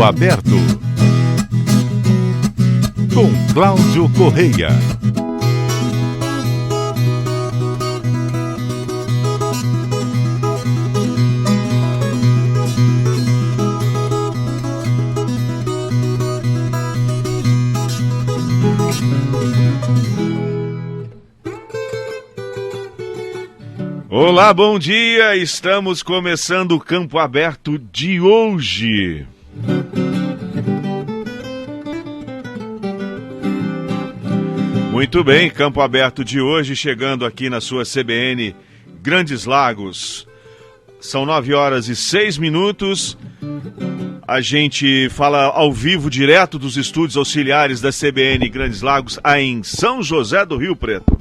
Campo Aberto, com Cláudio Correia. Olá, bom dia! Estamos começando o Campo Aberto de hoje. Muito bem, Campo Aberto de hoje, chegando aqui na sua CBN Grandes Lagos. São 9h06. A gente fala ao vivo, direto dos estúdios auxiliares da CBN Grandes Lagos, aí em São José do Rio Preto.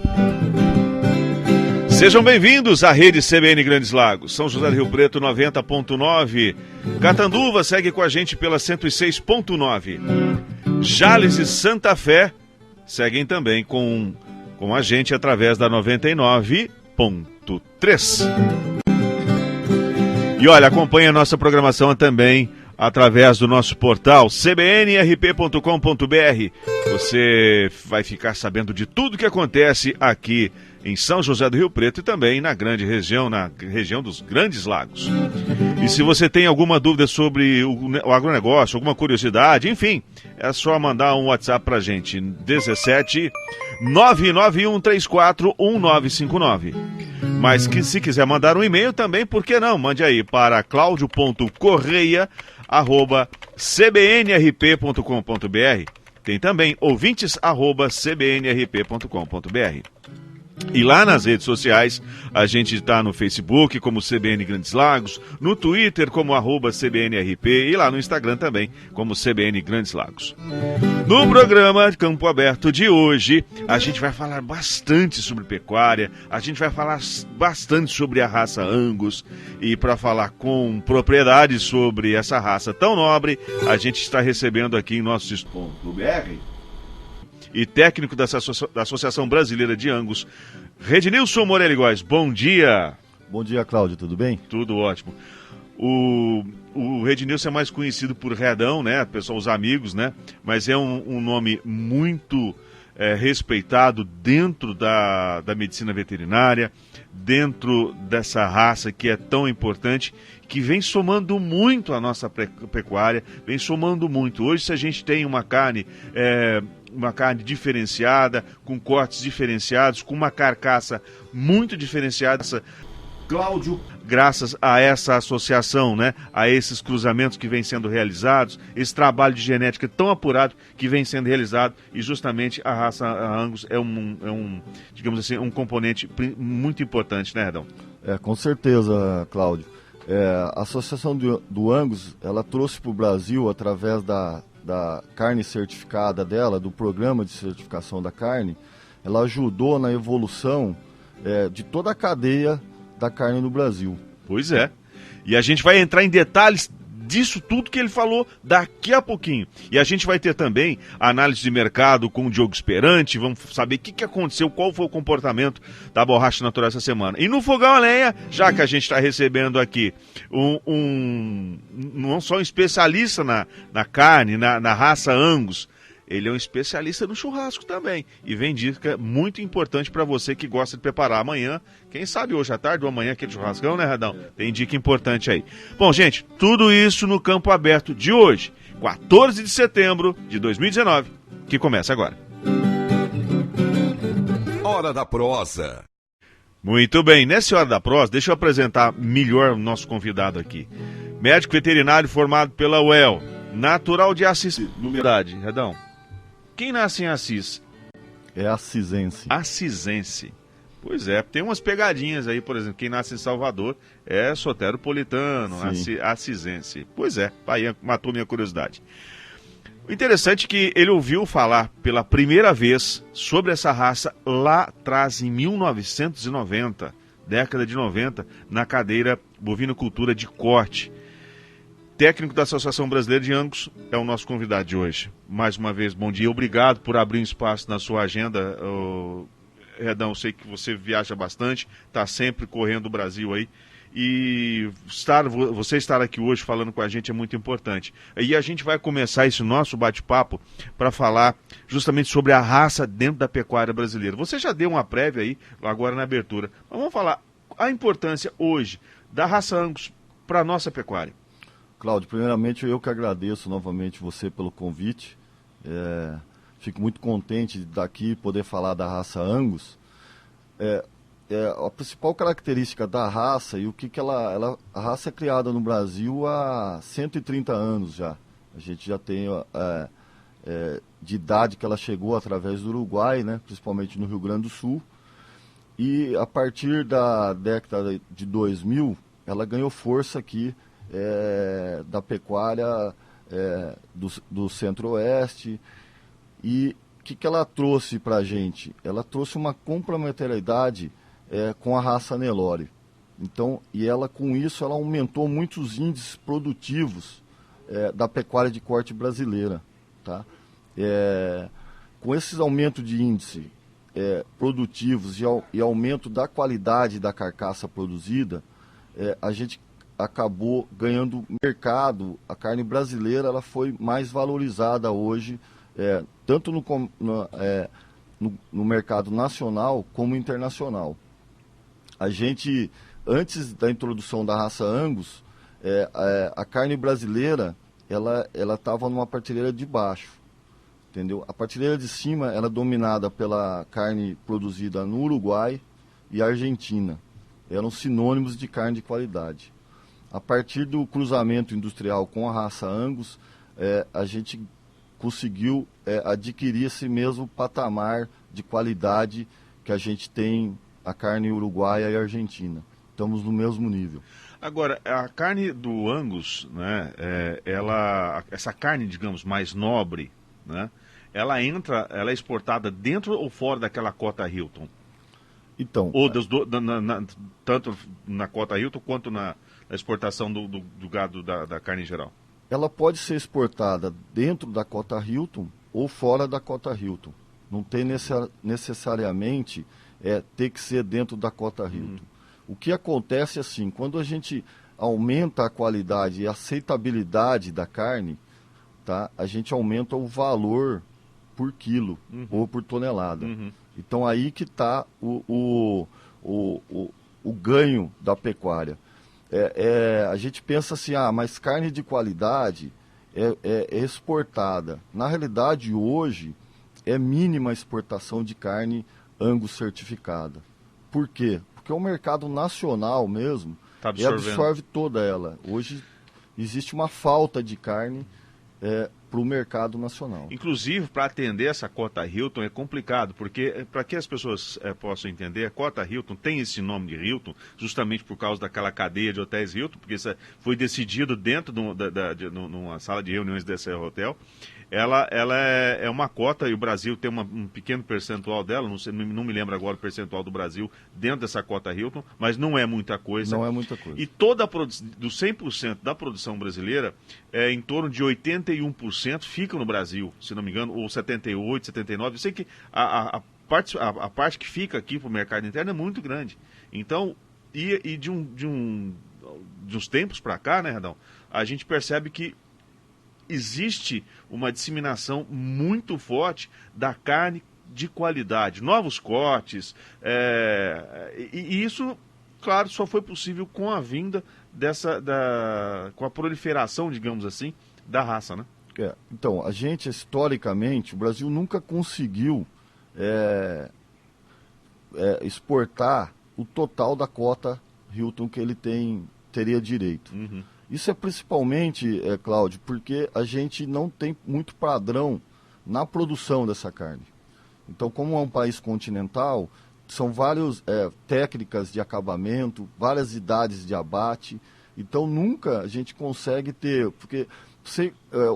Sejam bem-vindos à rede CBN Grandes Lagos, São José do Rio Preto 90.9, Catanduva segue com a gente pela 106.9, Jales e Santa Fé seguem também com a gente através da 99.3. E olha, acompanhe a nossa programação também através do nosso portal cbnrp.com.br. Você vai ficar sabendo de tudo que acontece aqui em São José do Rio Preto e também na grande região, na região dos Grandes Lagos. E se você tem alguma dúvida sobre o agronegócio, alguma curiosidade, enfim, é só mandar um WhatsApp pra gente, 17 99134 1959. Mas que se quiser mandar um e-mail também, por que não? Mande aí para claudio.correia@cbnrp.com.br. Tem também ouvintes@cbnrp.com.br. E lá nas redes sociais, a gente está no Facebook como CBN Grandes Lagos, no Twitter como @CBNRP e lá no Instagram também como CBN Grandes Lagos. No programa Campo Aberto de hoje, a gente vai falar bastante sobre pecuária, a gente vai falar bastante sobre a raça Angus e para falar com propriedade sobre essa raça tão nobre, a gente está recebendo aqui em nosso estúdio.br e técnico da Associação Brasileira de Angus, Rednilson Morelli Góes. Bom dia! Bom dia, Cláudio, tudo bem? Tudo ótimo. O Rednilson é mais conhecido por Redão, né? Pessoal, os amigos, né? Mas é um nome muito respeitado dentro da medicina veterinária, dentro dessa raça que é tão importante, que vem somando muito a nossa pecuária, vem somando muito. Hoje, se a gente tem uma carne diferenciada, com cortes diferenciados, com uma carcaça muito diferenciada, Cláudio, graças a essa associação, né, a esses cruzamentos que vêm sendo realizados, esse trabalho de genética tão apurado que vem sendo realizado, e justamente a raça Angus é digamos assim, um componente muito importante, né, Redão? Com certeza, Cláudio. A associação do Angus, ela trouxe para o Brasil, através da carne certificada dela, do programa de certificação da carne, ela ajudou na evolução de toda a cadeia da carne no Brasil. Pois é. E a gente vai entrar em detalhes disso tudo que ele falou daqui a pouquinho. E a gente vai ter também análise de mercado com o Diogo Esperante, vamos saber o que aconteceu, qual foi o comportamento da borracha natural essa semana. E no Fogão a Lenha, já que a gente está recebendo aqui não só um especialista na carne, na raça Angus, ele é um especialista no churrasco também. E vem dica muito importante para você que gosta de preparar amanhã. Quem sabe hoje à tarde ou amanhã aquele churrascão, né, Radão? Tem dica importante aí. Bom, gente, tudo isso no Campo Aberto de hoje, 14 de setembro de 2019, que começa agora. Hora da Prosa. Muito bem, nessa Hora da Prosa, deixa eu apresentar melhor o nosso convidado aqui. Médico veterinário formado pela UEL, natural de Assis, humildade, Redão. Quem nasce em Assis? É assisense. Assisense. Pois é, tem umas pegadinhas aí, por exemplo, quem nasce em Salvador é soteropolitano, assisense. Pois é, aí matou minha curiosidade. O interessante é que ele ouviu falar pela primeira vez sobre essa raça lá atrás, em 1990, década de 90, na cadeira bovinocultura de corte. Técnico da Associação Brasileira de Angus é o nosso convidado de hoje. Mais uma vez, bom dia. Obrigado por abrir um espaço na sua agenda. Redão, eu sei que você viaja bastante, está sempre correndo o Brasil aí. E você estar aqui hoje falando com a gente é muito importante. E a gente vai começar esse nosso bate-papo para falar justamente sobre a raça dentro da pecuária brasileira. Você já deu uma prévia aí, agora na abertura. Mas vamos falar a importância hoje da raça Angus para a nossa pecuária. Cláudio, primeiramente eu que agradeço novamente você pelo convite. Fico muito contente de daqui poder falar da raça Angus. A principal característica da raça e o que a raça é criada no Brasil há 130 anos já. A gente já tem de idade que ela chegou através do Uruguai, né, principalmente no Rio Grande do Sul. E a partir da década de 2000, ela ganhou força aqui da pecuária do Centro-Oeste. E o que ela trouxe para a gente? Ela trouxe uma complementariedade com a raça Nelore. Então, com isso, ela aumentou muitos índices produtivos da pecuária de corte brasileira. Tá? Com esses aumentos de índice produtivos e aumento da qualidade da carcaça produzida, a gente acabou ganhando mercado. A carne brasileira ela foi mais valorizada hoje, tanto no mercado nacional como internacional. A gente, antes da introdução da raça Angus, a carne brasileira ela estava numa prateleira de baixo, entendeu? A prateleira de cima era dominada pela carne produzida no Uruguai e Argentina. Eram sinônimos de carne de qualidade. A partir do cruzamento industrial com a raça Angus, a gente conseguiu adquirir esse mesmo patamar de qualidade que a gente tem a carne uruguaia e argentina. Estamos no mesmo nível. Agora, a carne do Angus, né, essa carne, digamos, mais nobre, né, ela é exportada dentro ou fora daquela cota Hilton? Então, ou tanto na cota Hilton quanto na exportação do gado da carne em geral? Ela pode ser exportada dentro da cota Hilton ou fora da cota Hilton. Não tem necessariamente ter que ser dentro da cota Hilton. O que acontece assim, quando a gente aumenta a qualidade e a aceitabilidade da carne, tá, a gente aumenta o valor por quilo ou por tonelada. Então aí que está o ganho da pecuária. A gente pensa assim, mas carne de qualidade é exportada. Na realidade, hoje, é mínima a exportação de carne Angus certificada. Por quê? Porque o mercado nacional mesmo absorve toda ela. Hoje existe uma falta de carne para o mercado nacional. Inclusive, para atender essa cota Hilton é complicado, porque, para que as pessoas possam entender, a cota Hilton tem esse nome de Hilton, justamente por causa daquela cadeia de hotéis Hilton, porque isso foi decidido dentro numa sala de reuniões desse hotel. Ela é uma cota, e o Brasil tem um pequeno percentual dela, não me lembro agora o percentual do Brasil dentro dessa cota Hilton, mas não é muita coisa. Não é muita coisa. E do 100% da produção brasileira, em torno de 81% fica no Brasil, se não me engano, ou 78%, 79%. Eu sei que a parte que fica aqui para o mercado interno é muito grande. Então, de uns tempos para cá, né, Redão, a gente percebe que existe uma disseminação muito forte da carne de qualidade, novos cortes, e isso, claro, só foi possível com a vinda com a proliferação, digamos assim, da raça, né? Então, a gente, historicamente, o Brasil nunca conseguiu exportar o total da cota Hilton que ele teria direito. Isso é principalmente, Cláudio, porque a gente não tem muito padrão na produção dessa carne. Então, como é um país continental, são várias técnicas de acabamento, várias idades de abate. Então, nunca a gente consegue ter... Porque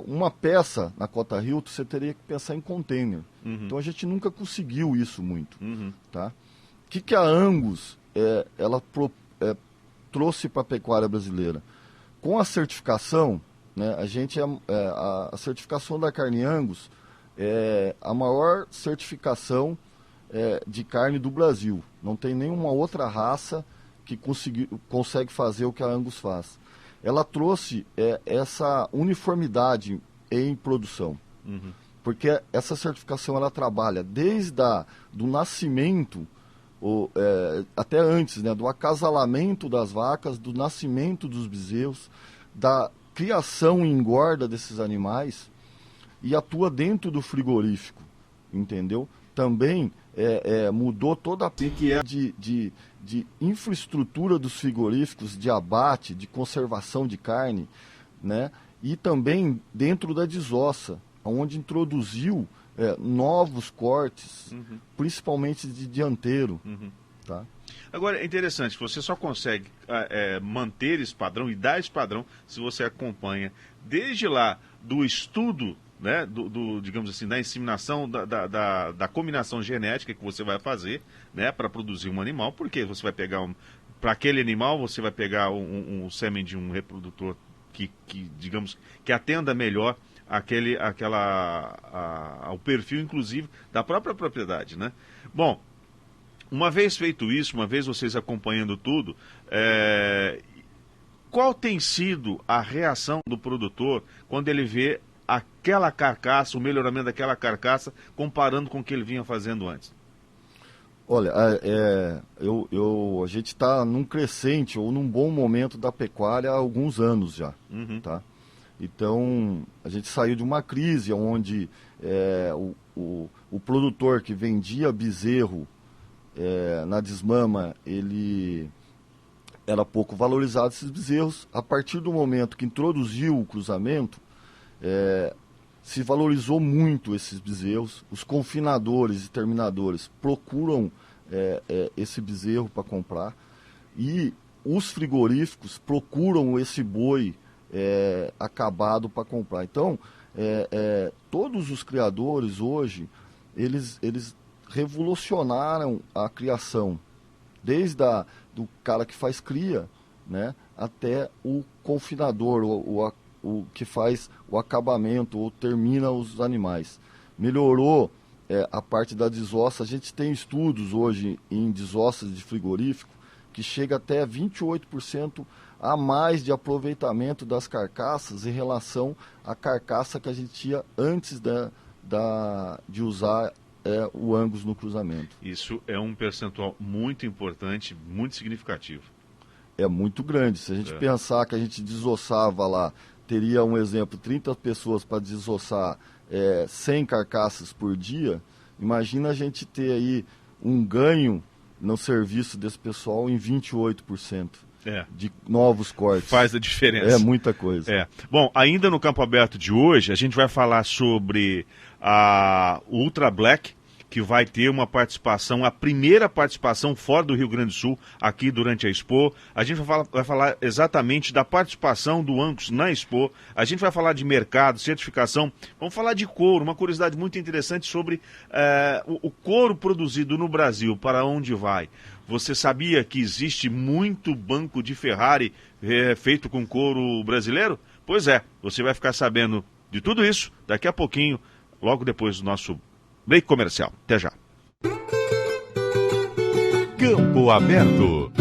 uma peça na cota Hilton, você teria que pensar em container. Então, a gente nunca conseguiu isso muito. Tá? O que a Angus trouxe para a pecuária brasileira? Com a certificação, né, a certificação da carne Angus é a maior certificação de carne do Brasil. Não tem nenhuma outra raça que consegue fazer o que a Angus faz. Ela trouxe essa uniformidade em produção. Uhum. Porque essa certificação ela trabalha desde do nascimento, até antes, né, do acasalamento das vacas, do nascimento dos bezerros, da criação e engorda desses animais, e atua dentro do frigorífico, entendeu? Também mudou toda a de infraestrutura dos frigoríficos, de abate, de conservação de carne, né? E também dentro da desossa, onde introduziu novos cortes, uhum. principalmente de dianteiro. Uhum. Tá? Agora, é interessante, você só consegue manter esse padrão e dar esse padrão se você acompanha desde lá do estudo, né, digamos assim, da inseminação, da combinação genética que você vai fazer, né, para produzir um animal, porque você vai pegar para aquele animal, você vai pegar um sêmen de um reprodutor que digamos, que atenda melhor ao perfil, inclusive, da própria propriedade, né? Bom, uma vez feito isso, uma vez vocês acompanhando tudo, qual tem sido a reação do produtor quando ele vê aquela carcaça, o melhoramento daquela carcaça, comparando com o que ele vinha fazendo antes? Olha, a gente está num crescente ou num bom momento da pecuária há alguns anos já, uhum. tá? Então, a gente saiu de uma crise onde o produtor que vendia bezerro na desmama, ele era pouco valorizado, esses bezerros. A partir do momento que introduziu o cruzamento, se valorizou muito esses bezerros. Os confinadores e terminadores procuram esse bezerro para comprar, e os frigoríficos procuram esse boi acabado para comprar. Então, todos os criadores hoje, eles revolucionaram a criação, desde do cara que faz cria, né, até o confinador, o que faz o acabamento ou termina os animais. Melhorou a parte da desossa. A gente tem estudos hoje em desossas de frigorífico que chega até 28% a mais de aproveitamento das carcaças em relação à carcaça que a gente tinha antes de usar o Angus no cruzamento. Isso é um percentual muito importante, muito significativo. É muito grande. Se a gente pensar que a gente desossava lá, teria um exemplo, 30 pessoas para desossar 100 carcaças por dia, imagina a gente ter aí um ganho no serviço desse pessoal em 28%. De novos cortes. Faz a diferença. É muita coisa. Bom, ainda no Campo Aberto de hoje, a gente vai falar sobre a Ultra Black, que vai ter uma participação, a primeira participação fora do Rio Grande do Sul, aqui durante a Expo. A gente vai falar exatamente da participação do Angus na Expo. A gente vai falar de mercado, certificação. Vamos falar de couro, uma curiosidade muito interessante sobre o couro produzido no Brasil, para onde vai. Você sabia que existe muito banco de Ferrari feito com couro brasileiro? Pois é, você vai ficar sabendo de tudo isso daqui a pouquinho, logo depois do nosso break comercial. Até já. Campo Aberto.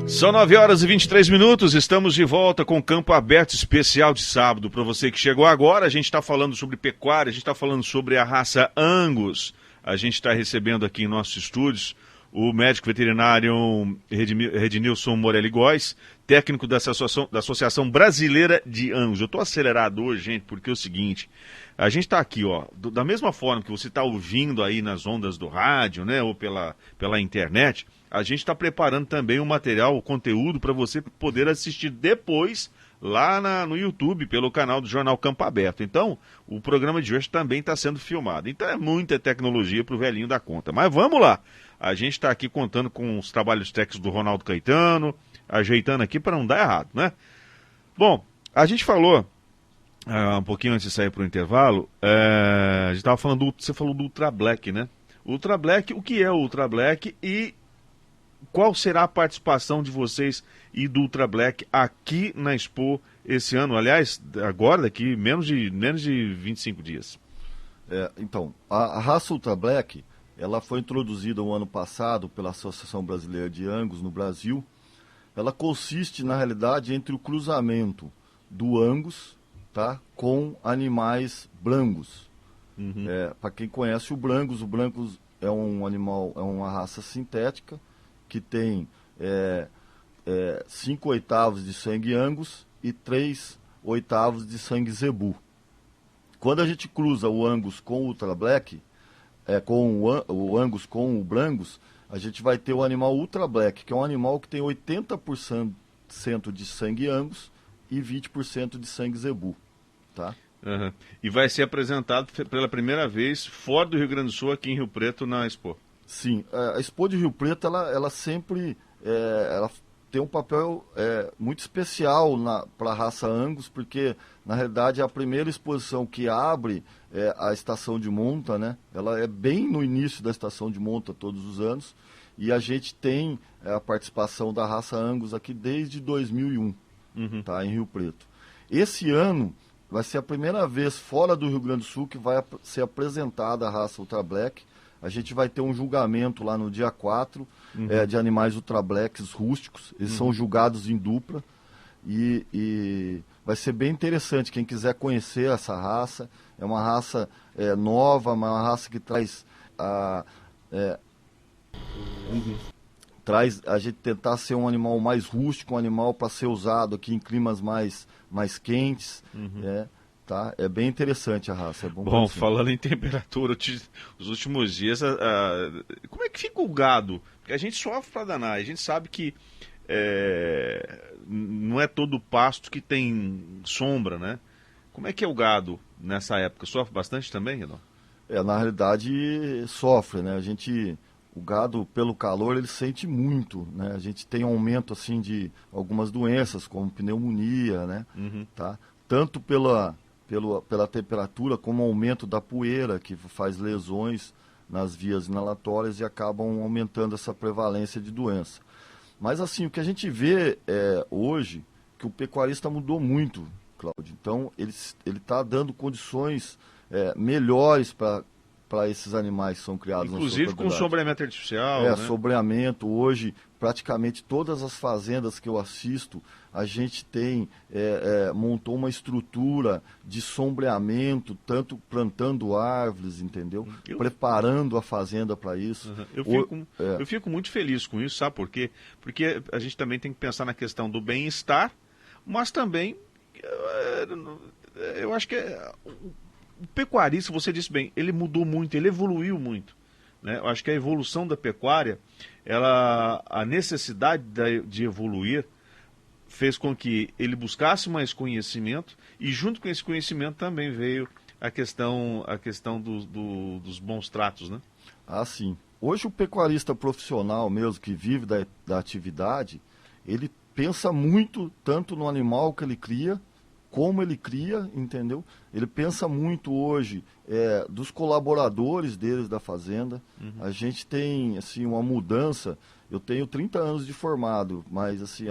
São 9h23, estamos de volta com o Campo Aberto especial de sábado. Para você que chegou agora, a gente está falando sobre pecuária, a gente está falando sobre a raça Angus. A gente está recebendo aqui em nossos estúdios o médico veterinário Rednilson Morelli Góes, técnico da Associação Brasileira de Angus. Eu estou acelerado hoje, gente, porque é o seguinte, a gente está aqui, ó, da mesma forma que você está ouvindo aí nas ondas do rádio, né, ou pela internet, a gente está preparando também o material, o conteúdo para você poder assistir depois lá no YouTube, pelo canal do Jornal Campo Aberto. Então, o programa de hoje também está sendo filmado. Então, é muita tecnologia para o velhinho da conta. Mas vamos lá. A gente está aqui contando com os trabalhos técnicos do Ronaldo Caetano, ajeitando aqui para não dar errado, né? Bom, a gente falou, um pouquinho antes de sair para o intervalo, a gente estava falando, você falou do Ultra Black, né? Ultra Black, o que é o Ultra Black e qual será a participação de vocês e do Ultra Black aqui na Expo esse ano? Aliás, agora, daqui menos de 25 dias. Então, a raça Ultra Black, ela foi introduzida o ano passado pela Associação Brasileira de Angus no Brasil. Ela consiste, na realidade, entre o cruzamento do Angus, tá, com animais brangos. Para quem conhece o Brangus é um animal, é uma raça sintética que tem 5/8 de sangue Angus e 3/8 de sangue Zebu. Quando a gente cruza o Angus com o Ultra Black, o Angus com o Brangus, a gente vai ter o animal Ultra Black, que é um animal que tem 80% de sangue Angus e 20% de sangue Zebu, tá? Uhum. E vai ser apresentado pela primeira vez fora do Rio Grande do Sul, aqui em Rio Preto, na Expo. Sim, a Expo de Rio Preto, ela sempre ela tem um papel muito especial para a raça Angus, porque, na realidade, é a primeira exposição que abre a estação de monta, né? Ela é bem no início da estação de monta todos os anos, e a gente tem a participação da raça Angus aqui desde 2001, tá, em Rio Preto. Esse ano vai ser a primeira vez fora do Rio Grande do Sul que vai ser apresentada a raça Ultra Black. A gente vai ter um julgamento lá no dia 4 de animais Ultra Blacks rústicos. Eles são julgados em dupla e vai ser bem interessante. Quem quiser conhecer essa raça, é uma raça nova, uma raça que traz traz a gente tentar ser um animal mais rústico, um animal para ser usado aqui em climas mais quentes, tá? É bem interessante a raça. É bom, falando em temperatura, os últimos dias, como é que fica o gado? Porque a gente sofre para danar, a gente sabe que não é todo pasto que tem sombra, né? Como é que é o gado nessa época? Sofre bastante também, Renan? Na realidade, sofre, né? O gado, pelo calor, ele sente muito, né? A gente tem um aumento, assim, de algumas doenças, como pneumonia, né? Tá? Tanto pela temperatura, como o aumento da poeira, que faz lesões nas vias inalatórias e acabam aumentando essa prevalência de doença. Mas, assim, o que a gente vê hoje, que o pecuarista mudou muito, Cláudio. Então, ele está dando condições melhores para esses animais que são criados. Inclusive com sombreamento artificial, né? Sombreamento. Hoje, praticamente todas as fazendas que eu assisto, a gente montou uma estrutura de sombreamento, tanto plantando árvores, entendeu? Preparando a fazenda para isso. Eu fico muito feliz com isso, sabe por quê? Porque a gente também tem que pensar na questão do bem-estar, mas também eu acho que o pecuarista, você disse bem, ele mudou muito, ele evoluiu muito, né? Eu acho que a evolução da pecuária, a necessidade de evoluir, fez com que ele buscasse mais conhecimento, e junto com esse conhecimento também veio a questão dos bons tratos, né? Ah, sim. Hoje o pecuarista profissional mesmo, que vive da atividade, ele pensa muito tanto no animal que ele cria, como ele cria, entendeu? Ele pensa muito hoje dos colaboradores deles da fazenda. A gente tem, assim, uma mudança. Eu tenho 30 anos de formado, mas, assim,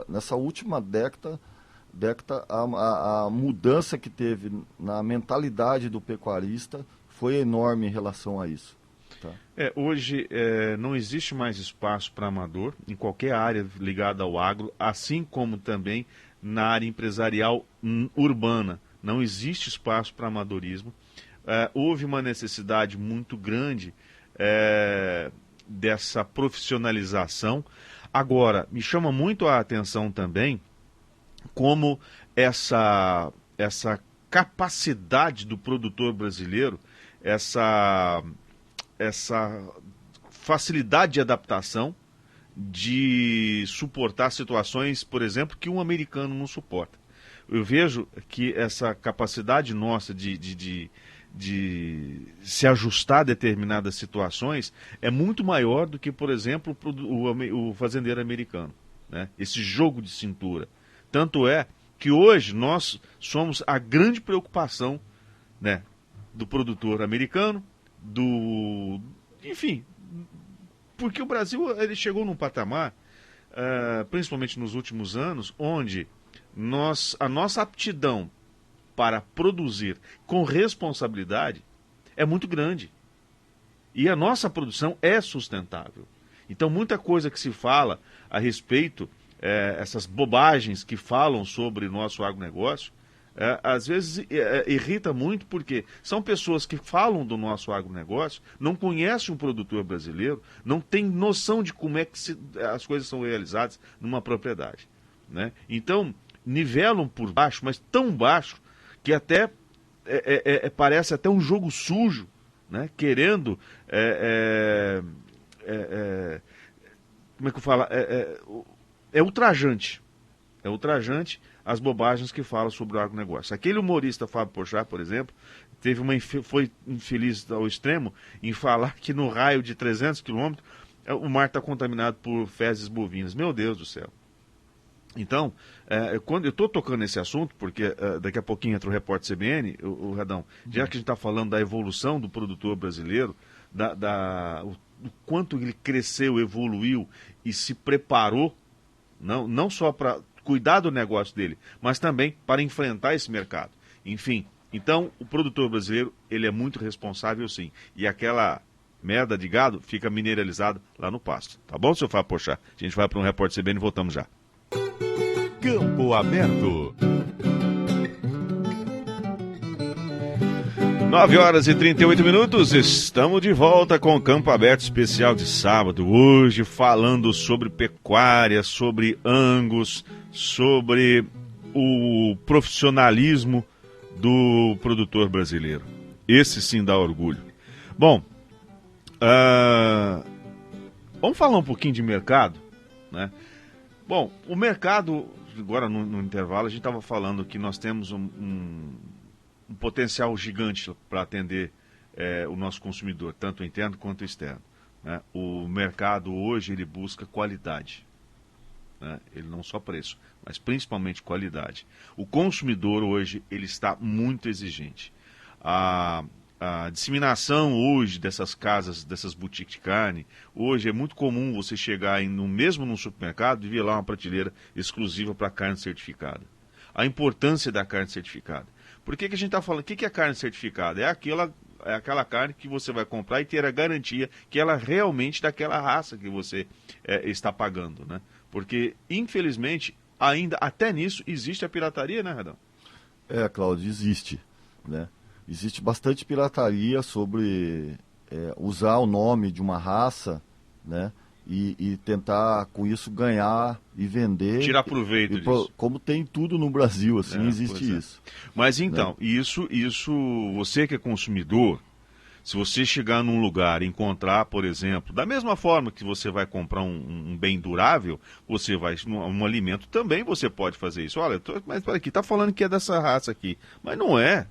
nessa última década a mudança que teve na mentalidade do pecuarista foi enorme em relação a isso. Tá? Hoje não existe mais espaço para amador em qualquer área ligada ao agro, assim como também na área empresarial urbana. Não existe espaço para amadorismo. Houve uma necessidade muito grande dessa profissionalização. Agora, me chama muito a atenção também como essa capacidade do produtor brasileiro, essa facilidade de adaptação, de suportar situações, por exemplo, que um americano não suporta. Eu vejo que essa capacidade nossa de se ajustar a determinadas situações é muito maior do que, por exemplo, o fazendeiro americano, né? Esse jogo de cintura. Tanto é que hoje nós somos a grande preocupação, né, do produtor americano, enfim, porque o Brasil ele chegou num patamar, principalmente nos últimos anos, onde a nossa aptidão para produzir com responsabilidade é muito grande. E a nossa produção é sustentável. Então, muita coisa que se fala a respeito, essas bobagens que falam sobre o nosso agronegócio, às vezes irrita muito, porque são pessoas que falam do nosso agronegócio, não conhecem o produtor brasileiro, não têm noção de como é que as coisas são realizadas numa propriedade, né? Então, nivelam por baixo, mas tão baixo, que até parece até um jogo sujo, né? Querendo... como é que eu falo? É ultrajante. É ultrajante as bobagens que falam sobre o agronegócio. Aquele humorista Fábio Porchat, por exemplo, foi infeliz ao extremo em falar que no raio de 300 quilômetros o mar está contaminado por fezes bovinas. Meu Deus do céu. Então, quando eu estou tocando nesse assunto, porque daqui a pouquinho entra o repórter CBN, o Radão, já que a gente está falando da evolução do produtor brasileiro, o quanto ele cresceu, evoluiu e se preparou, não só para cuidar do negócio dele, mas também para enfrentar esse mercado. Enfim, então o produtor brasileiro, ele é muito responsável sim. E aquela merda de gado fica mineralizada lá no pasto. Tá bom, seu Fábio Porchat? A gente vai para um repórter CBN e voltamos já. Campo Aberto. 9h38, estamos de volta com o Campo Aberto especial de sábado. Hoje falando sobre pecuária, sobre Angus, sobre o profissionalismo do produtor brasileiro. Esse sim dá orgulho. Bom, vamos falar um pouquinho de mercado, né? Bom, o mercado, agora no intervalo, a gente estava falando que nós temos um potencial gigante para atender o nosso consumidor, tanto interno quanto externo, né? O mercado hoje ele busca qualidade, né? Ele não só preço, mas principalmente qualidade. O consumidor hoje ele está muito exigente. A disseminação hoje dessas casas, dessas boutiques de carne, hoje é muito comum você chegar mesmo num supermercado e ver lá uma prateleira exclusiva para carne certificada. A importância da carne certificada. Por que a gente está falando? O que é carne certificada? É aquela carne que você vai comprar e ter a garantia que ela realmente daquela raça que você está pagando, né? Porque, infelizmente, ainda até nisso existe a pirataria, né, Radão? Cláudio, existe, né? Existe bastante pirataria sobre usar o nome de uma raça, né? E tentar com isso ganhar e vender. Tirar proveito disso. Como tem tudo no Brasil, assim, existe isso. Mas então, né? Isso, você que é consumidor, se você chegar num lugar e encontrar, por exemplo, da mesma forma que você vai comprar um bem durável, você vai, um alimento também você pode fazer isso. Olha, mas peraí, tá falando que é dessa raça aqui, mas não é.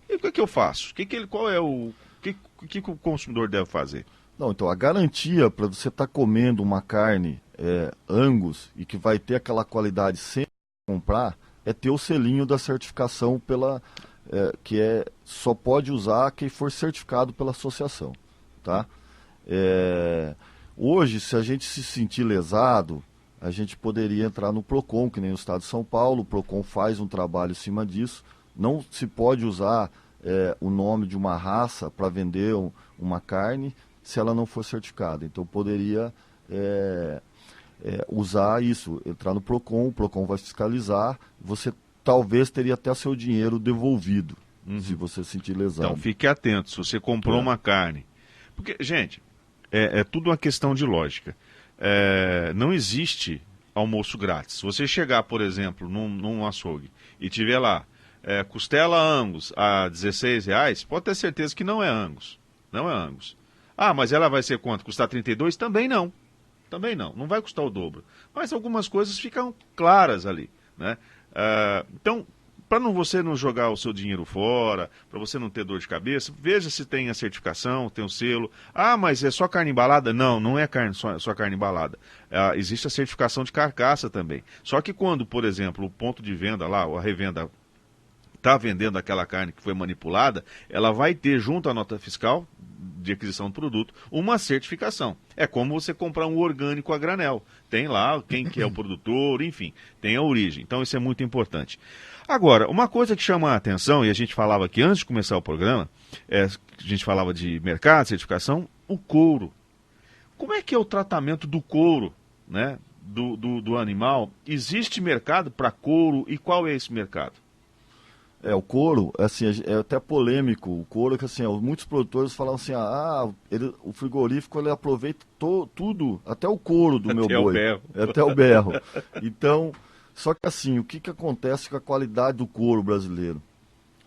E o que eu faço? O que o consumidor deve fazer? Não, então a garantia para você estar comendo uma carne Angus e que vai ter aquela qualidade sem comprar é ter o selinho da certificação só pode usar quem for certificado pela associação, tá? Hoje, se a gente se sentir lesado, a gente poderia entrar no PROCON, que nem o Estado de São Paulo. O PROCON faz um trabalho em cima disso. Não se pode usar o nome de uma raça para vender uma carne se ela não for certificada. Então poderia usar isso, entrar no PROCON, o PROCON vai fiscalizar, você talvez teria até seu dinheiro devolvido, se você sentir lesado. Então fique atento, se você comprou uma carne. Porque, gente, é tudo uma questão de lógica. Não existe almoço grátis. Se você chegar, por exemplo, num açougue e tiver lá costela Angus a R$16, pode ter certeza que não é Angus. Não é Angus. Ah, mas ela vai ser quanto? Custar 32? Também não. Também não. Não vai custar o dobro. Mas algumas coisas ficam claras ali, né? Então, para você não jogar o seu dinheiro fora, para você não ter dor de cabeça, veja se tem a certificação, tem o selo. Ah, mas é só carne embalada? Não, não é só carne embalada. Existe a certificação de carcaça também. Só que quando, por exemplo, o ponto de venda lá, a revenda está vendendo aquela carne que foi manipulada, ela vai ter junto à nota fiscal de aquisição do produto, uma certificação. É como você comprar um orgânico a granel. Tem lá quem que é o produtor, enfim, tem a origem. Então isso é muito importante. Agora, uma coisa que chama a atenção, e a gente falava aqui antes de começar o programa, a gente falava de mercado, certificação, o couro. Como é que é o tratamento do couro, né, do animal? Existe mercado para couro e qual é esse mercado? O couro, assim, é até polêmico. O couro, que assim, muitos produtores falam assim, o frigorífico ele aproveita tudo, até o couro do meu boi. Até o berro. Então, só que assim, o que acontece com a qualidade do couro brasileiro?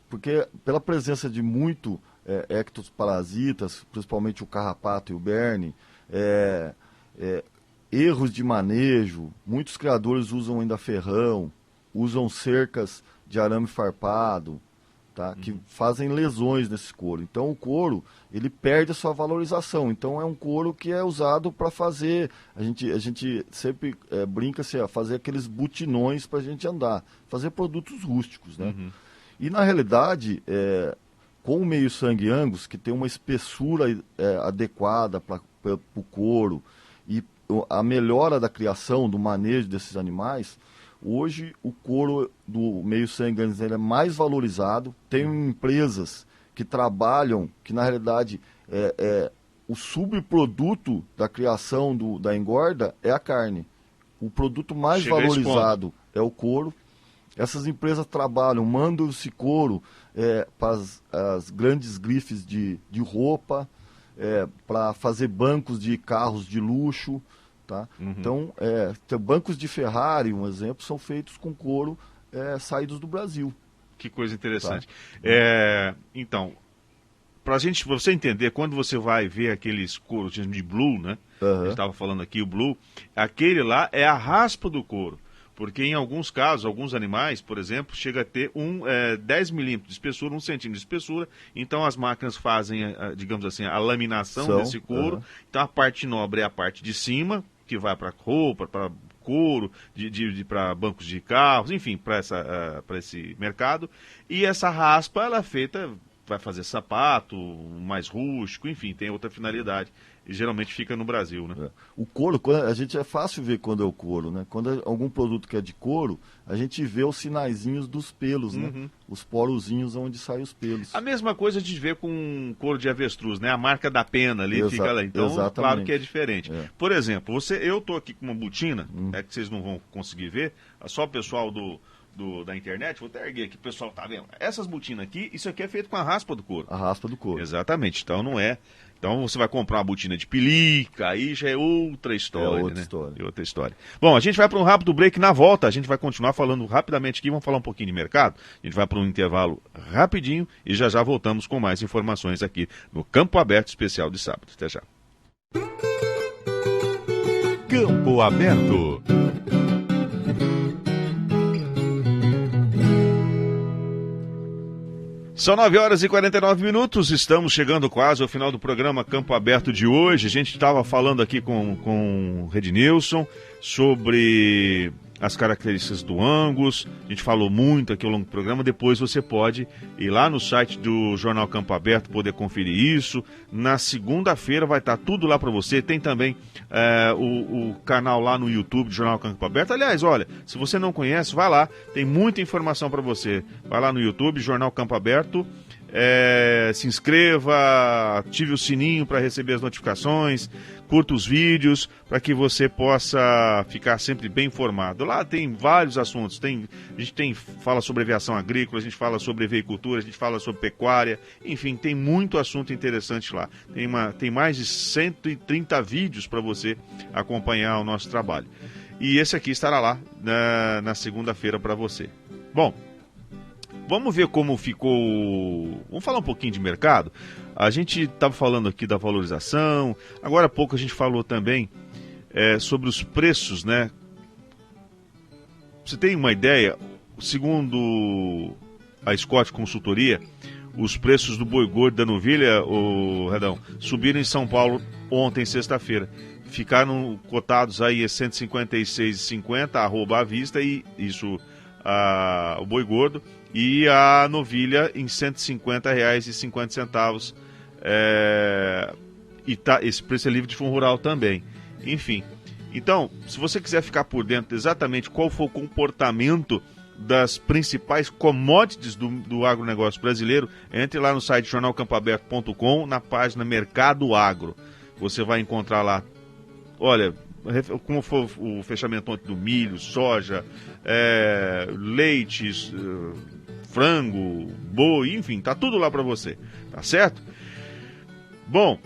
Porque pela presença de muito ectoparasitas, principalmente o carrapato e o berne, erros de manejo, muitos criadores usam ainda ferrão, usam cercas de arame farpado, tá? Que fazem lesões nesse couro. Então o couro, ele perde a sua valorização. Então é um couro que é usado para fazer, a gente sempre brinca assim, fazer aqueles butinões para a gente andar, fazer produtos rústicos, né? E na realidade, com o meio sangue Angus, que tem uma espessura adequada para o couro e a melhora da criação, do manejo desses animais, hoje o couro do meio sangue Angus é mais valorizado. Tem empresas que trabalham, que na realidade o subproduto da criação da engorda é a carne. O produto mais valorizado é o couro. Essas empresas trabalham, mandam esse couro para as grandes grifes de roupa, para fazer bancos de carros de luxo. Tá? Então, bancos de Ferrari, um exemplo, são feitos com couro saídos do Brasil. Que coisa interessante. Tá? Então, pra você entender, quando você vai ver aqueles couros de blue, né? A gente estava falando aqui, o blue, aquele lá é a raspa do couro. Porque em alguns casos, alguns animais, por exemplo, chega a ter 10 milímetros de espessura, 1 centímetro de espessura. Então as máquinas fazem, digamos assim, a laminação desse couro. Então a parte nobre é a parte de cima, que vai para roupa, para couro, para bancos de carros, enfim, para esse mercado. E essa raspa, ela é feita, vai fazer sapato, mais rústico, enfim, tem outra finalidade. E geralmente fica no Brasil, né? O couro, a gente é fácil ver quando é o couro, né? Quando é algum produto que é de couro, a gente vê os sinaizinhos dos pelos, né? Os porozinhos onde saem os pelos. A mesma coisa a gente vê com couro de avestruz, né? A marca da pena ali fica lá. Então, claro que é diferente. Por exemplo, eu tô aqui com uma botina, que vocês não vão conseguir ver, só o pessoal da internet, vou até erguer aqui, o pessoal tá vendo. Essas botinas aqui, isso aqui é feito com a raspa do couro. A raspa do couro. Exatamente, então não é. Então você vai comprar uma botina de pelica, aí já é outra história, É outra história. Bom, a gente vai para um rápido break. Na volta a gente vai continuar falando rapidamente aqui, vamos falar um pouquinho de mercado. A gente vai para um intervalo rapidinho e já voltamos com mais informações aqui no Campo Aberto Especial de sábado. Até já. Campo Aberto. São 9h49, estamos chegando quase ao final do programa Campo Aberto de hoje. A gente estava falando aqui com o Rednilson sobre as características do Angus, a gente falou muito aqui ao longo do programa. Depois você pode ir lá no site do Jornal Campo Aberto, poder conferir isso. Na segunda-feira vai estar tudo lá para você. Tem também o canal lá no YouTube do Jornal Campo Aberto. Aliás, olha, se você não conhece, vai lá, tem muita informação para você. Vai lá no YouTube, Jornal Campo Aberto. Se inscreva, ative o sininho para receber as notificações, curta os vídeos para que você possa ficar sempre bem informado. Lá tem vários assuntos, a gente fala sobre aviação agrícola, a gente fala sobre avicultura, a gente fala sobre pecuária, enfim, tem muito assunto interessante lá. Tem mais de 130 vídeos para você acompanhar o nosso trabalho. E esse aqui estará lá na segunda-feira para você. Bom, vamos ver como ficou. Vamos falar um pouquinho de mercado. A gente estava falando aqui da valorização. Agora há pouco a gente falou também sobre os preços, né? Você tem uma ideia? Segundo a Scott Consultoria, os preços do boi gordo da novilha, Redão, subiram em São Paulo ontem, sexta-feira. Ficaram cotados aí a R$ 156,50, arroba à vista, e isso, o boi gordo. E a novilha em R$ 150,50 Esse preço é livre de fundo rural também. Enfim, então, se você quiser ficar por dentro exatamente qual foi o comportamento das principais commodities do agronegócio brasileiro, entre lá no site jornalcampoaberto.com, na página Mercado Agro. Você vai encontrar lá, olha, como foi o fechamento ontem do milho, soja, leites, frango, boi, enfim, tá tudo lá para você, tá certo? Bom,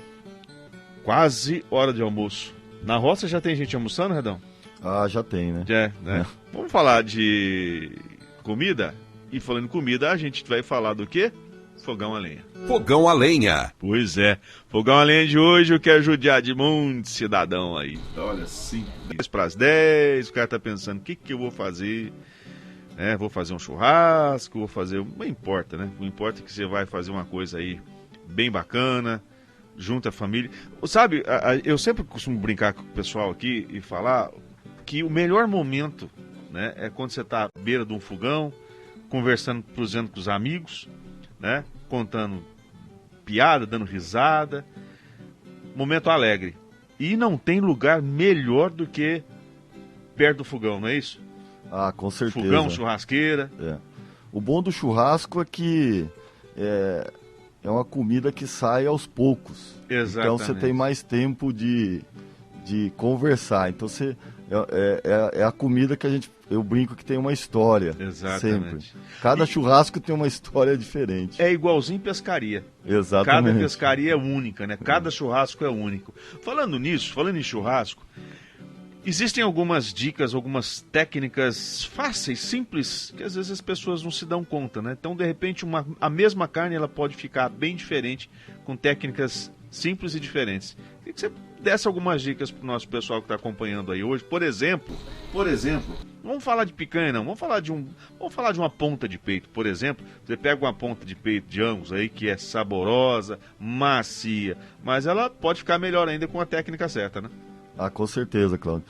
quase hora de almoço. Na roça já tem gente almoçando, Redão? Ah, já tem, né? Né? Vamos falar de comida? E falando em comida, a gente vai falar do quê? Fogão a lenha. Fogão a lenha. Pois é, fogão a lenha de hoje, eu quero judiar de muito cidadão aí. Olha, 10 para as 10, o cara tá pensando, o que eu vou fazer? Vou fazer um churrasco, vou fazer... Não importa, né? O importa é que você vai fazer uma coisa aí bem bacana, junto à família. Sabe, eu sempre costumo brincar com o pessoal aqui e falar que o melhor momento, né, é quando você está à beira de um fogão, conversando, cruzando com os amigos, né, contando piada, dando risada, momento alegre. E não tem lugar melhor do que perto do fogão, não é isso? Ah, com certeza. Fogão, churrasqueira. O bom do churrasco é que é uma comida que sai aos poucos. Exatamente. Então você tem mais tempo de conversar. Então é a comida que eu brinco que tem uma história. Exatamente. Sempre. Cada churrasco tem uma história diferente. É igualzinho pescaria. Exatamente. Cada pescaria é única, né? Cada churrasco é único. Falando nisso, falando em churrasco, existem algumas dicas, algumas técnicas fáceis, simples, que às vezes as pessoas não se dão conta, né? Então, de repente, a mesma carne ela pode ficar bem diferente com técnicas simples e diferentes. Queria que você desse algumas dicas para o nosso pessoal que está acompanhando aí hoje. Por exemplo, não vamos falar de picanha, não. Vamos falar de uma ponta de peito, por exemplo. Você pega uma ponta de peito de Angus aí que é saborosa, macia, mas ela pode ficar melhor ainda com a técnica certa, né? Ah, com certeza, Cláudio.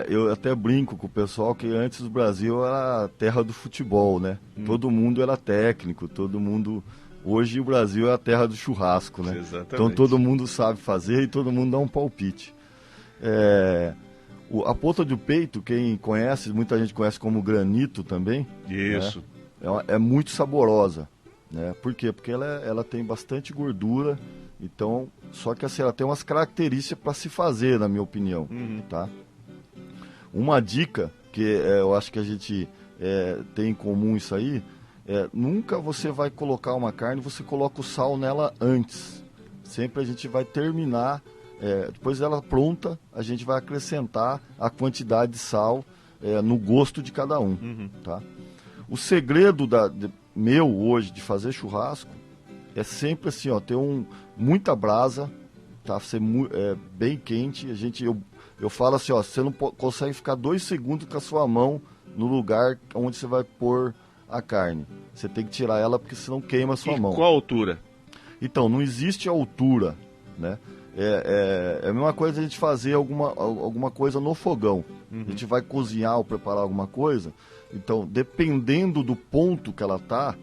Eu até brinco com o pessoal que antes o Brasil era a terra do futebol, né? Todo mundo era técnico, todo mundo... Hoje o Brasil é a terra do churrasco, né? Exatamente. Então todo mundo sabe fazer e todo mundo dá um palpite. A ponta do peito, quem conhece, muita gente conhece como granito também. Isso. Né? É muito saborosa, né? Por quê? Porque ela tem bastante gordura, então, só que assim, ela tem umas características para se fazer, na minha opinião, tá? Uma dica que eu acho que a gente tem em comum isso aí, nunca você vai colocar uma carne, você coloca o sal nela antes. Sempre a gente vai terminar, depois dela pronta, a gente vai acrescentar a quantidade de sal no gosto de cada um, tá? O segredo meu hoje de fazer churrasco é sempre assim, ter muita brasa, tá? Ser bem quente. Eu falo assim, você não consegue ficar 2 segundos com a sua mão no lugar onde você vai pôr a carne. Você tem que tirar ela porque senão queima a sua mão. Qual a altura? Então, não existe altura, né? É a mesma coisa a gente fazer alguma coisa no fogão. A gente vai cozinhar ou preparar alguma coisa. Então, dependendo do ponto que ela tá,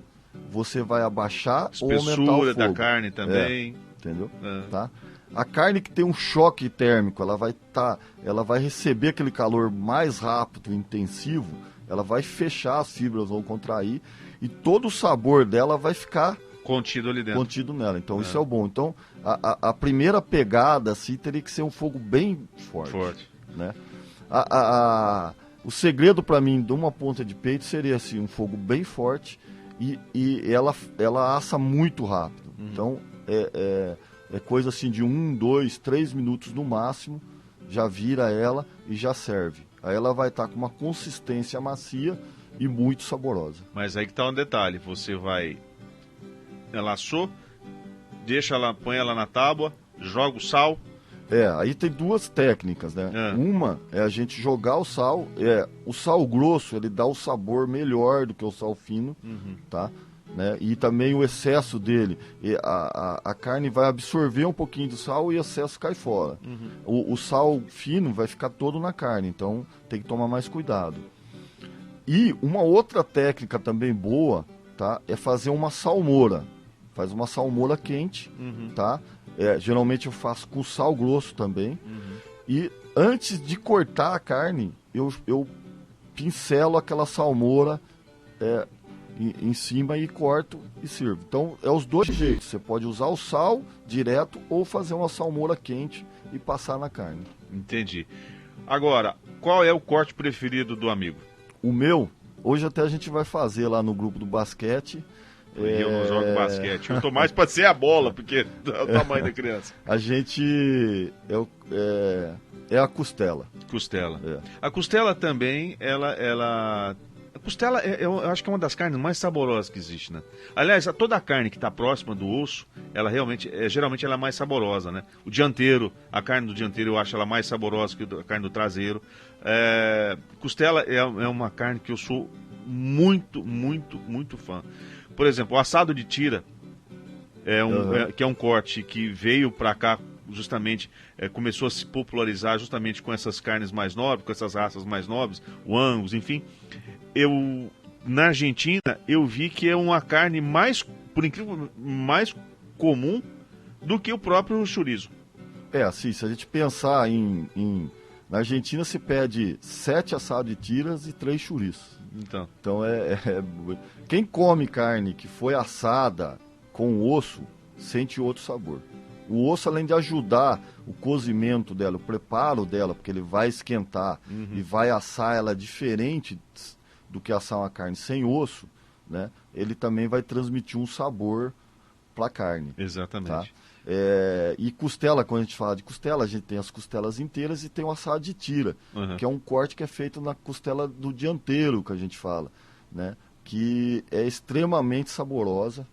você vai abaixar ou aumentar o fogo. Espessura da carne também. Entendeu? Tá? A carne que tem um choque térmico, ela vai receber aquele calor mais rápido, intensivo, ela vai fechar, as fibras vão contrair e todo o sabor dela vai ficar contido ali dentro. Contido nela. Então isso é o bom. Então a primeira pegada assim, teria que ser um fogo bem forte. Né? O segredo para mim de uma ponta de peito seria assim, um fogo bem forte e ela assa muito rápido. Então é coisa assim de 1, 2, 3 minutos no máximo, já vira ela e já serve. Aí ela vai estar com uma consistência macia e muito saborosa. Mas aí que tá um detalhe, ela assou, põe ela na tábua, joga o sal. Aí tem 2 técnicas, né? Uma é a gente jogar o sal, o sal grosso ele dá o sabor melhor do que o sal fino, tá? Né? E também o excesso dele, a carne vai absorver um pouquinho do sal e o excesso cai fora. O sal fino vai ficar todo na carne, então tem que tomar mais cuidado. E uma outra técnica também boa, tá? É fazer uma salmoura. faz uma salmoura quente, Uhum. tá? Geralmente eu faço com sal grosso também. Uhum. E antes de cortar a carne, eu pincelo aquela salmoura em cima e corto e sirvo. Então, é os dois jeitos. Você pode usar o sal direto ou fazer uma salmoura quente e passar na carne. Entendi. Agora, qual é o corte preferido do amigo? O meu, hoje até a gente vai fazer lá no grupo do basquete. Eu não jogo basquete. Eu tô mais pra ser a bola, porque é o tamanho da criança. A gente é a costela. Costela. É. A costela também, a costela, eu acho que é uma das carnes mais saborosas que existe, né? Aliás, toda a carne que está próxima do osso, ela realmente, geralmente ela é mais saborosa, né? O dianteiro, a carne do dianteiro eu acho ela mais saborosa que a carne do traseiro. Costela é uma carne que eu sou muito, muito, muito fã. Por exemplo, o assado de tira, que é um corte que veio para cá justamente, começou a se popularizar justamente com essas carnes mais nobres, com essas raças mais nobres, o Angus, enfim. Na Argentina, eu vi que é uma carne mais, por incrível, mais comum do que o próprio chorizo. Assim, se a gente pensar na Argentina se pede 7 assados de tiras e 3 chouriços. Então, quem come carne que foi assada com osso, sente outro sabor. O osso, além de ajudar o cozimento dela, o preparo dela, porque ele vai esquentar e vai assar ela diferente do que assar uma carne sem osso, né? Ele também vai transmitir um sabor para a carne. exatamente. Tá? E costela, quando a gente fala de costela, a gente tem as costelas inteiras e tem o assado de tira, que é um corte que é feito na costela do dianteiro, que a gente fala, né? Que é extremamente saborosa.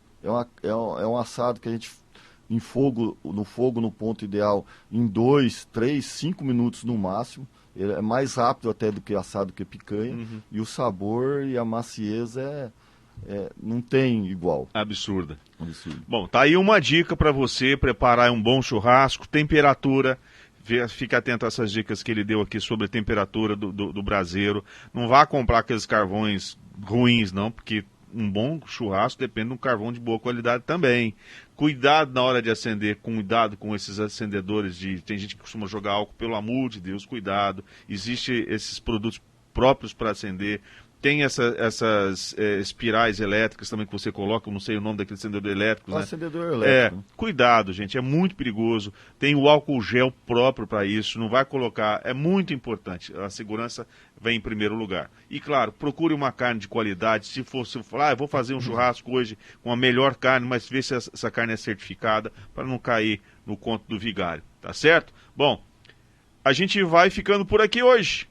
É um assado que a gente no fogo no ponto ideal em 2, 3, 5 minutos no máximo. Ele é mais rápido até do que assado, que picanha. E o sabor e a maciez não tem igual. Absurda. Absurdo. Bom, tá aí uma dica para você preparar um bom churrasco, temperatura. Fica atento a essas dicas que ele deu aqui sobre a temperatura do braseiro. Não vá comprar aqueles carvões ruins, não, porque um bom churrasco depende de um carvão de boa qualidade também. Cuidado na hora de acender, cuidado com esses acendedores tem gente que costuma jogar álcool, pelo amor de Deus, cuidado. Existem esses produtos próprios para acender. Tem essas espirais elétricas também que você coloca, eu não sei o nome daquele acendedor elétrico, né? Acendedor elétrico. Cuidado, gente, é muito perigoso. Tem o álcool gel próprio para isso, não vai colocar, é muito importante. A segurança vem em primeiro lugar. E claro, procure uma carne de qualidade. Se for eu vou fazer um churrasco hoje com a melhor carne, mas vê se essa carne é certificada para não cair no conto do vigário, tá certo? Bom, a gente vai ficando por aqui hoje.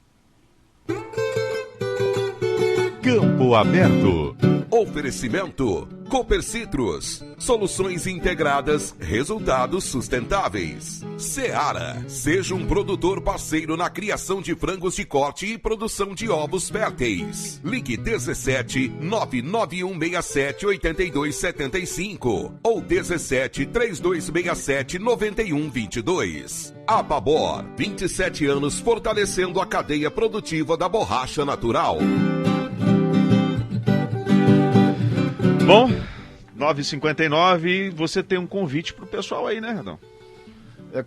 Campo Aberto. Oferecimento Cooper Citrus, soluções integradas, resultados sustentáveis. Seara, seja um produtor parceiro na criação de frangos de corte e produção de ovos férteis. Ligue 17 99167 8275 ou 17 3267 9122. Ababor, 27 anos fortalecendo a cadeia produtiva da borracha natural. Bom, 9h59, você tem um convite para o pessoal aí, né, Redão?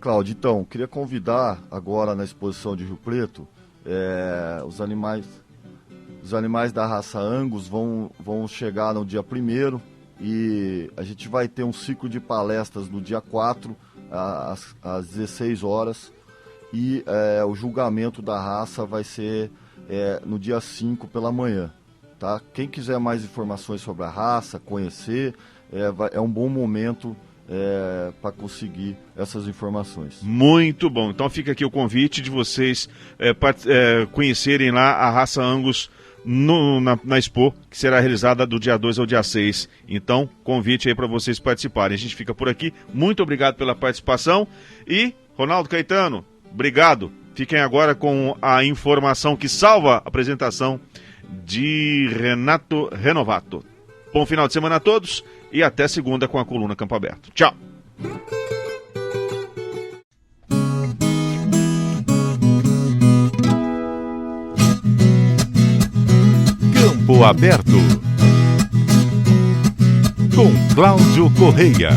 Cláudio, então, queria convidar agora na exposição de Rio Preto, os animais da raça Angus vão chegar no dia 1º e a gente vai ter um ciclo de palestras no dia 4, às 16 horas, e o julgamento da raça vai ser no dia 5 pela manhã. Tá? Quem quiser mais informações sobre a raça, conhecer, é um bom momento para conseguir essas informações. Muito bom. Então fica aqui o convite de vocês conhecerem lá a raça Angus na Expo, que será realizada do dia 2 ao dia 6. Então, convite aí para vocês participarem. A gente fica por aqui. Muito obrigado pela participação. E, Ronaldo Caetano, obrigado. Fiquem agora com a informação que salva a apresentação de Renato Renovato. Bom final de semana a todos e até segunda com a coluna Campo Aberto. Tchau! Campo Aberto. com Cláudio Correia.